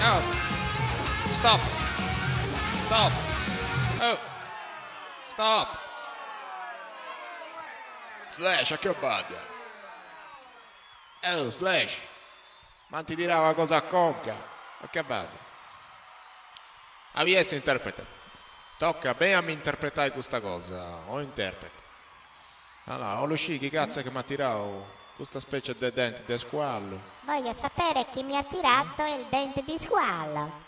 Oh. Stop. Stop. Oh. Stop. Slash, accabada. Oh, Slash. Ma ti dirà una cosa a conca. Accabada. Avies interpreta. Tocca bene a me interpretare questa cosa. O interpreta. Allora, ho lo sci, che cazzo che mi ha tirato questa specie di dente di squallo. Voglio sapere chi mi ha tirato il dente di squalo.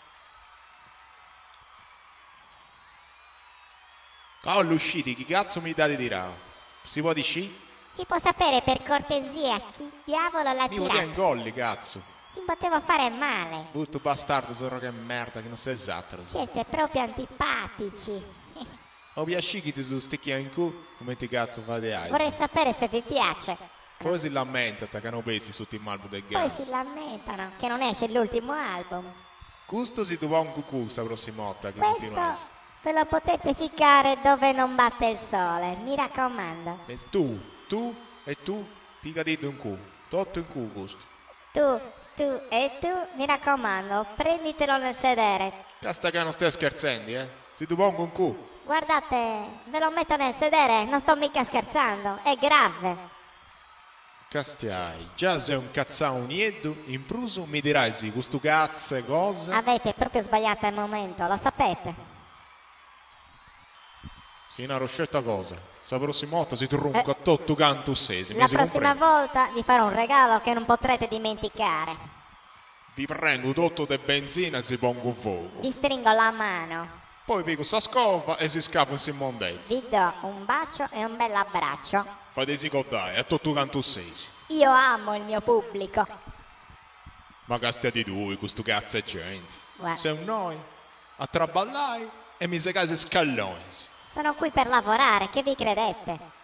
Oh, l'usciti, chi cazzo mi dà di tirare? Si può di sci? Si può sapere per cortesia chi diavolo l'ha Mi vuoi tirato? in golli, cazzo. Ti potevo fare male. Brutto bastardo, solo che merda, che non sei esatto. Siete proprio antipatici. Ho piaciuto che tu sticchi in culo, come ti cazzo fate ai? Vorrei sapere se vi piace. Poi si lamenta che non pesi sotto il malbo del Poi gas. si lamentano che non esce l'ultimo album. Questo si trova un cucù, sta prossima volta che continua a Questo essere. ve lo potete ficcare dove non batte il sole, mi raccomando. Tu e tu, pica dito in culo. Tutto in culo questo. Tu e tu, mi raccomando, prenditelo nel sedere. Casta che non stai scherzando, eh? Si tu pongo un culo. Guardate, ve lo metto nel sedere, non sto mica scherzando, è grave. Castiai, già sei un cazzao nieddo, in pruso mi dirai sì, questo cazzo e cosa? Avete proprio sbagliato il momento, lo sapete. Sì, una roscetta cosa. Sta prossima volta si trunca tutto canto sesi. La prossima volta vi farò un regalo che non potrete dimenticare. Vi prendo tutto di benzina e si pongo fuoco. Vi stringo la mano. Poi pico sta scova e si scappa in immondezza. Vi do un bacio e un bel abbraccio. Fate sicordare, è tutto canto sesi. Io amo il mio pubblico. Ma castiati tu, questo cazzo è gente. Guarda. Siamo noi a traballare e mi si case scalloni. Sono qui per lavorare, che vi credete?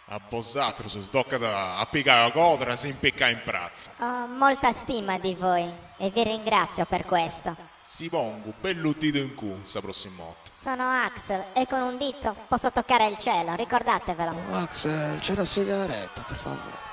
A Bosatro si tocca a piccare la codra e si impicca in prazza. Ho molta stima di voi e vi ringrazio per questo. Si pongo bello dito in culo sta prossima volta. Sono Axel e con un dito posso toccare il cielo, ricordatevelo. Max, c'è una sigaretta, per favore.